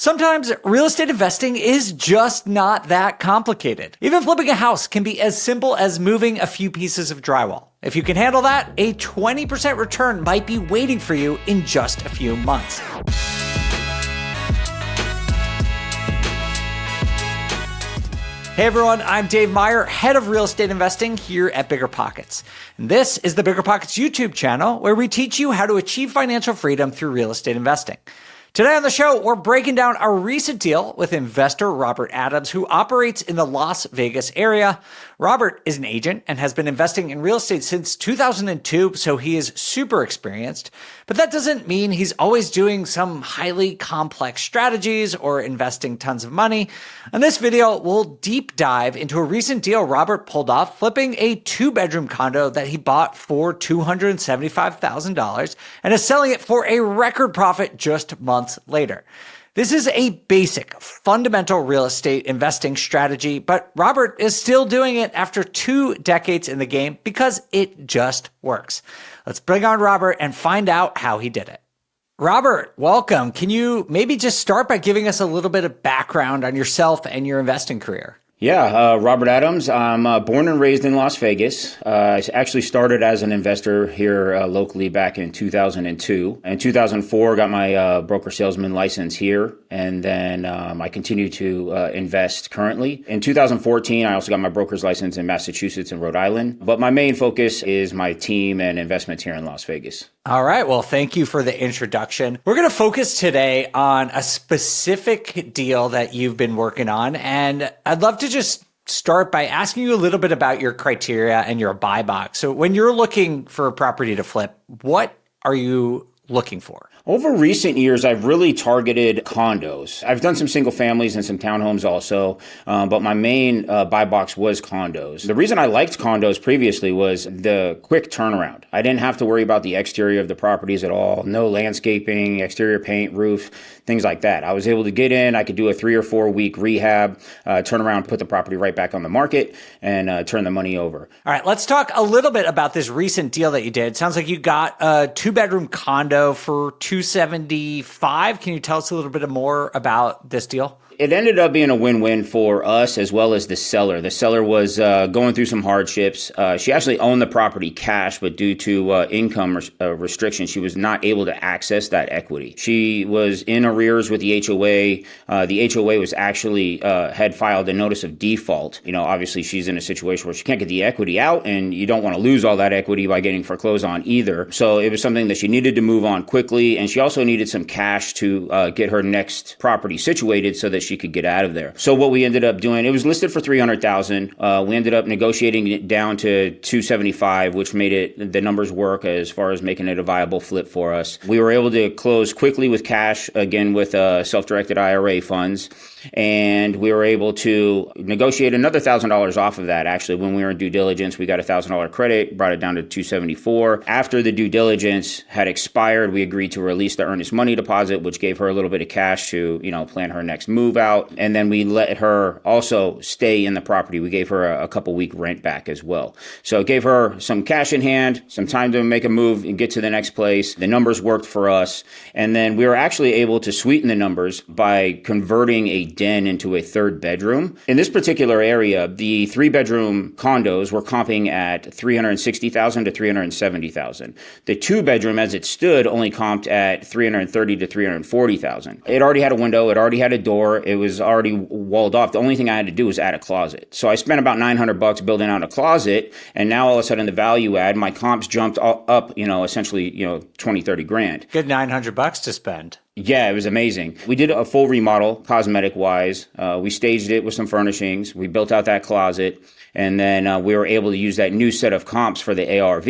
Sometimes real estate investing is just not that complicated. Even flipping a house can be as simple as moving a few pieces of drywall. If you can handle that, a 20% return might be waiting for you in just a few months. Hey everyone, I'm Dave Meyer, head of real estate investing here at BiggerPockets. And this is the BiggerPockets YouTube channel where we teach you how to achieve financial freedom through real estate investing. Today on the show, we're breaking down our recent deal with investor Robert Adams, who operates in the Las Vegas area. Robert is an agent and has been investing in real estate since 2002, so he is super experienced. But that doesn't mean he's always doing some highly complex strategies or investing tons of money. In this video, we'll deep dive into a recent deal Robert pulled off, flipping a two-bedroom condo that he bought for $275,000 and is selling it for a record profit just months later. This is a basic, fundamental real estate investing strategy, but Robert is still doing it after 2 decades in the game because it just works. Let's bring on Robert and find out how he did it. Robert, welcome. Can you maybe just start by giving us a little bit of background on yourself and your investing career? Yeah, Robert Adams. I'm born and raised in Las Vegas. I actually started as an investor here locally back in 2002. In 2004, got my broker salesman license here, and then I continue to invest currently. In 2014, I also got my broker's license in Massachusetts and Rhode Island. But my main focus is my team and investments here in Las Vegas. All right. Well, thank you for the introduction. We're going to focus today on a specific deal that you've been working on. And I'd love to just start by asking you a little bit about your criteria and your buy box. So when you're looking for a property to flip, what are you looking for? Over recent years, I've really targeted condos. I've done some single families and some townhomes also, but my main buy box was condos. The reason I liked condos previously was the quick turnaround. I didn't have to worry about the exterior of the properties at all. No landscaping, exterior paint, roof, things like that. I was able to get in. I could do a 3 or 4 week rehab, turn around, put the property right back on the market, and turn the money over. All right, let's talk a little bit about this recent deal that you did. Sounds like you got a 2-bedroom condo for $275. Can you tell us a little bit more about this deal? It ended up being a win-win for us as well as the seller. The seller was going through some hardships. She actually owned the property cash, but due to income restrictions, she was not able to access that equity. She was in arrears with the HOA. The HOA was actually had filed a notice of default. You know, obviously she's in a situation where she can't get the equity out, and you don't want to lose all that equity by getting foreclosed on either. So it was something that she needed to move on quickly, and she also needed some cash to get her next property situated so that she could get out of there. So what we ended up doing, it was listed for $300,000. We ended up negotiating it down to $275,000, which made the numbers work as far as making it a viable flip for us. We were able to close quickly with cash, again with self-directed IRA funds. And we were able to negotiate another $1,000 off of that. Actually, when we were in due diligence, we got a $1,000 credit, brought it down to $274. After the due diligence had expired, we agreed to release the earnest money deposit, which gave her a little bit of cash to, plan her next move out. And then we let her also stay in the property. We gave her a couple week rent back as well. So it gave her some cash in hand, some time to make a move and get to the next place. The numbers worked for us. And then we were actually able to sweeten the numbers by converting a den into a 3rd bedroom. In this particular area, the 3-bedroom condos were comping at $360,000 to $370,000. The 2-bedroom, as it stood, only comped at $330,000 to $340,000. It already had a window. It already had a door. It was already walled off. The only thing I had to do was add a closet. So I spent about $900 building out a closet, and now all of a sudden the value add, my comps jumped up, essentially, 20, 30 grand. Good $900 to spend. Yeah, it was amazing. We did a full remodel, cosmetic-wise. We staged it with some furnishings. We built out that closet. And then we were able to use that new set of comps for the ARV,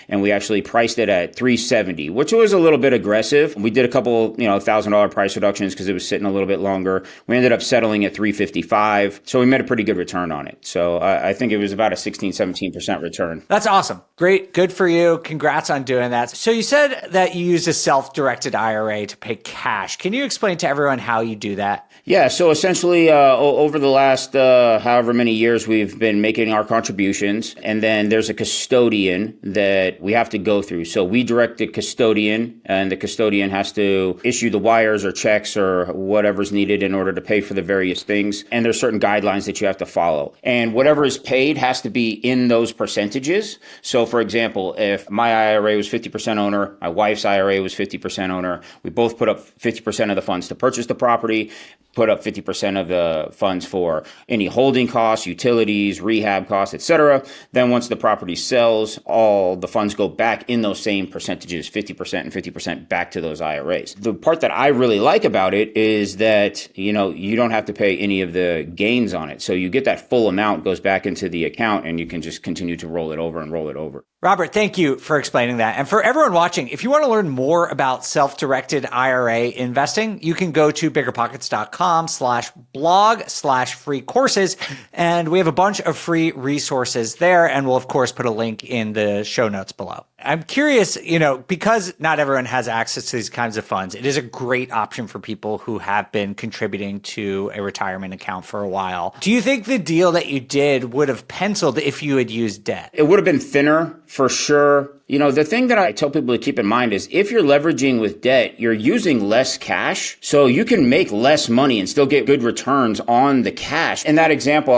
and we actually priced it at $370,000, which was a little bit aggressive. We did a couple, $1,000 price reductions because it was sitting a little bit longer. We ended up settling at $355,000, so we made a pretty good return on it. So I think it was about a 16-17% return. That's awesome. Great. Good for you. Congrats on doing that. So you said that you used a self-directed IRA to pay cash. Can you explain to everyone how you do that? Yeah, so essentially, over the last however many years, we've been making our contributions, and then there's a custodian that we have to go through. So we direct the custodian, and the custodian has to issue the wires or checks or whatever's needed in order to pay for the various things. And there's certain guidelines that you have to follow. And whatever is paid has to be in those percentages. So, for example, if my IRA was 50% owner, my wife's IRA was 50% owner, we both put up 50% of the funds to purchase the property, put up 50% of the funds for any holding costs, utilities, rehab costs, etc. Then once the property sells, all the funds go back in those same percentages, 50% and 50% back to those IRAs. The part that I really like about it is that, you don't have to pay any of the gains on it. So you get that full amount goes back into the account and you can just continue to roll it over and roll it over. Robert, thank you for explaining that. And for everyone watching, if you want to learn more about self-directed IRA investing, you can go to biggerpockets.com/blog/free courses. And we have a bunch of free resources there. And we'll, of course, put a link in the show notes below. I'm curious, because not everyone has access to these kinds of funds, it is a great option for people who have been contributing to a retirement account for a while. Do you think the deal that you did would have penciled if you had used debt? It would have been thinner for sure. The thing that I tell people to keep in mind is if you're leveraging with debt, you're using less cash. So you can make less money and still get good returns on the cash. In that example,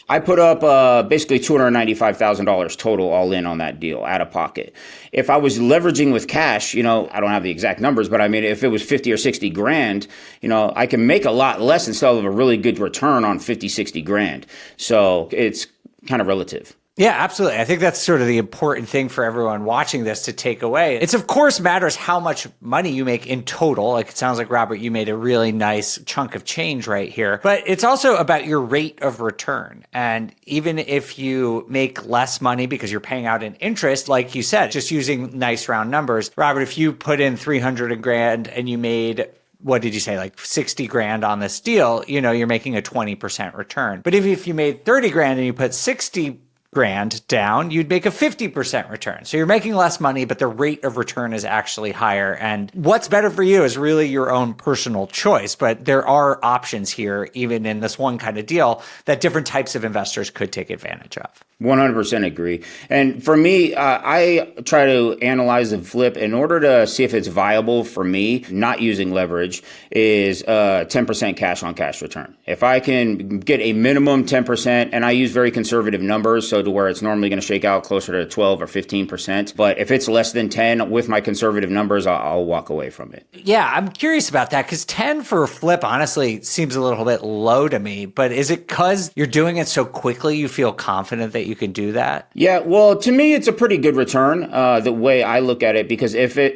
I put up basically $295,000 total all in on that deal out of pocket. If I was leveraging with cash, I don't have the exact numbers, but I mean, if it was 50 or 60 grand, I can make a lot less and still have a really good return on 50, 60 grand. So it's kind of relative. Yeah, absolutely. I think that's sort of the important thing for everyone watching this to take away. It's of course matters how much money you make in total. Like it sounds like, Robert, you made a really nice chunk of change right here. But it's also about your rate of return. And even if you make less money because you're paying out an interest, like you said, just using nice round numbers, Robert, if you put in 300 grand and you made what did you say, like 60 grand on this deal, you're making a 20% return. But if you made 30 grand and you put 60 grand down, you'd make a 50% return. So you're making less money, but the rate of return is actually higher. And what's better for you is really your own personal choice. But there are options here, even in this one kind of deal, that different types of investors could take advantage of. 100% agree. And for me, I try to analyze and flip in order to see if it's viable for me, not using leverage, is 10% cash on cash return. If I can get a minimum 10%, and I use very conservative numbers, so to where it's normally going to shake out closer to 12 or 15%. But if it's less than 10 with my conservative numbers, I'll walk away from it. Yeah, I'm curious about that because 10 for a flip honestly seems a little bit low to me. But is it because you're doing it so quickly you feel confident that you can do that? Yeah, well, to me, it's a pretty good return, the way I look at it, because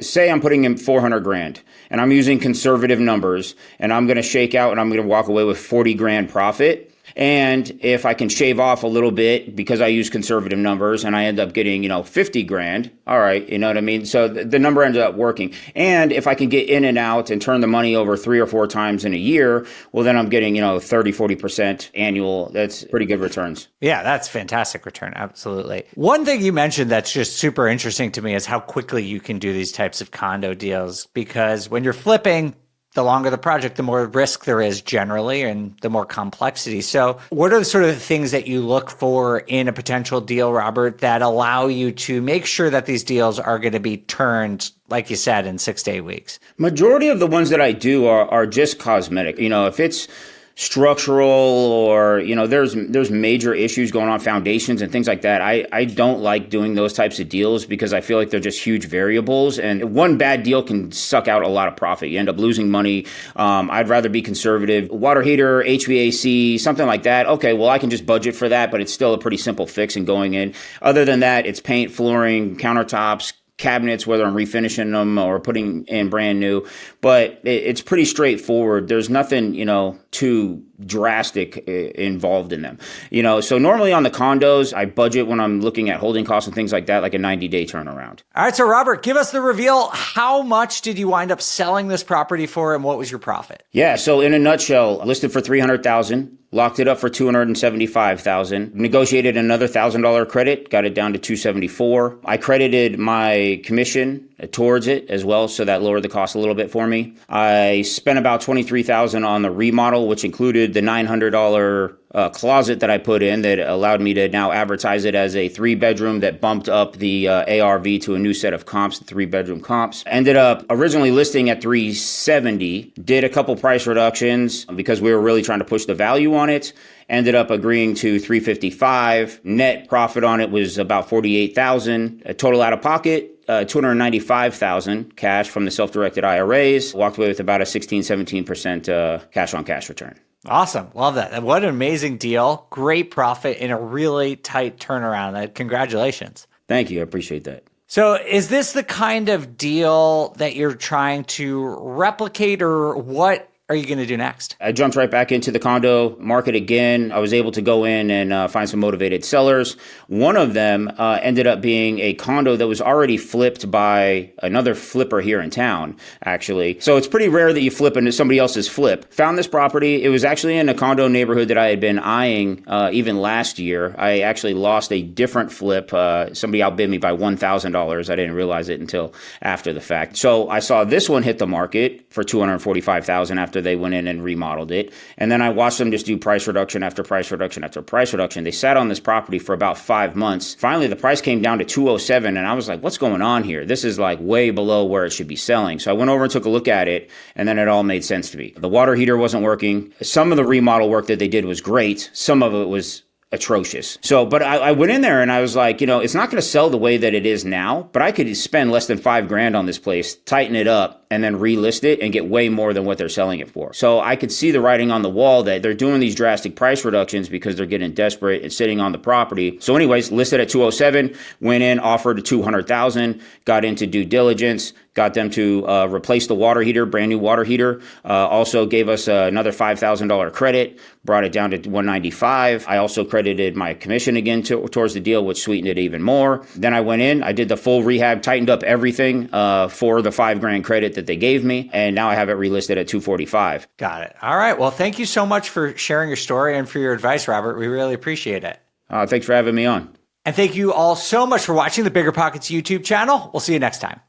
say I'm putting in 400 grand and I'm using conservative numbers and I'm going to shake out and I'm going to walk away with 40 grand profit. And if I can shave off a little bit because I use conservative numbers and I end up getting, 50 grand, all right, you know what I mean? So the number ends up working. And if I can get in and out and turn the money over 3 or 4 times in a year, well, then I'm getting, 30, 40% annual. That's pretty good returns. Yeah, that's fantastic return. Absolutely. One thing you mentioned that's just super interesting to me is how quickly you can do these types of condo deals, because when you're flipping, the longer the project, the more risk there is generally and the more complexity. So what are the sort of things that you look for in a potential deal, Robert, that allow you to make sure that these deals are going to be turned, like you said, in 6 to 8 weeks? Majority of the ones that I do are just cosmetic. If it's structural or, there's major issues going on, foundations and things like that. I don't like doing those types of deals because I feel like they're just huge variables, and one bad deal can suck out a lot of profit. You end up losing money. I'd rather be conservative. Water heater, HVAC, something like that. Okay, well, I can just budget for that, but it's still a pretty simple fix in going in. Other than that, it's paint, flooring, countertops, cabinets, whether I'm refinishing them or putting in brand new, but it's pretty straightforward. There's nothing, too drastic involved in them. So normally on the condos, I budget when I'm looking at holding costs and things like that, like a 90-day turnaround. All right. So Robert, give us the reveal. How much did you wind up selling this property for and what was your profit? Yeah. So in a nutshell, listed for $300,000. locked it up for $275,000, negotiated another $1,000 credit, got it down to $274,000. I credited my commission towards it as well, so that lowered the cost a little bit for me. I spent about $23,000 on the remodel, which included the $900 closet that I put in that allowed me to now advertise it as a 3-bedroom that bumped up the ARV to a new set of comps, 3-bedroom comps. Ended up originally listing at $370,000, did a couple price reductions because we were really trying to push the value on it. Ended up agreeing to $355,000. Net profit on it was about $48,000. Total out of pocket, $295,000 cash from the self-directed IRAs. Walked away with about a 16-17% cash on cash return. Awesome. Love that. What an amazing deal. Great profit in a really tight turnaround. Congratulations. Thank you. I appreciate that. So is this the kind of deal that you're trying to replicate, or what are you going to do next? I jumped right back into the condo market again. I was able to go in and find some motivated sellers. One of them ended up being a condo that was already flipped by another flipper here in town, actually. So it's pretty rare that you flip into somebody else's flip. Found this property. It was actually in a condo neighborhood that I had been eyeing even last year. I actually lost a different flip. Somebody outbid me by $1,000. I didn't realize it until after the fact. So I saw this one hit the market for $245,000 after they went in and remodeled it. And then I watched them just do price reduction after price reduction after price reduction. They sat on this property for about 5 months. Finally, the price came down to $207,000, and I was like, what's going on here? This is like way below where it should be selling. So I went over and took a look at it, and then it all made sense to me. The water heater wasn't working. Some of the remodel work that they did was great. Some of it was atrocious. So, but I went in there and I was like, it's not going to sell the way that it is now, but I could spend less than $5,000 on this place, tighten it up, and then relist it and get way more than what they're selling it for. So I could see the writing on the wall that they're doing these drastic price reductions because they're getting desperate and sitting on the property. So anyways, listed at $207,000, went in, offered $200,000, got into due diligence, got them to replace the water heater, brand new water heater. Also gave us another $5,000 credit, brought it down to $195,000. I also credited my commission again towards the deal, which sweetened it even more. Then I went in, I did the full rehab, tightened up everything for the $5,000 credit that they gave me, and now I have it relisted at $245,000. Got it. All right. Well, thank you so much for sharing your story and for your advice, Robert. We really appreciate it. Thanks for having me on. And thank you all so much for watching the BiggerPockets YouTube channel. We'll see you next time.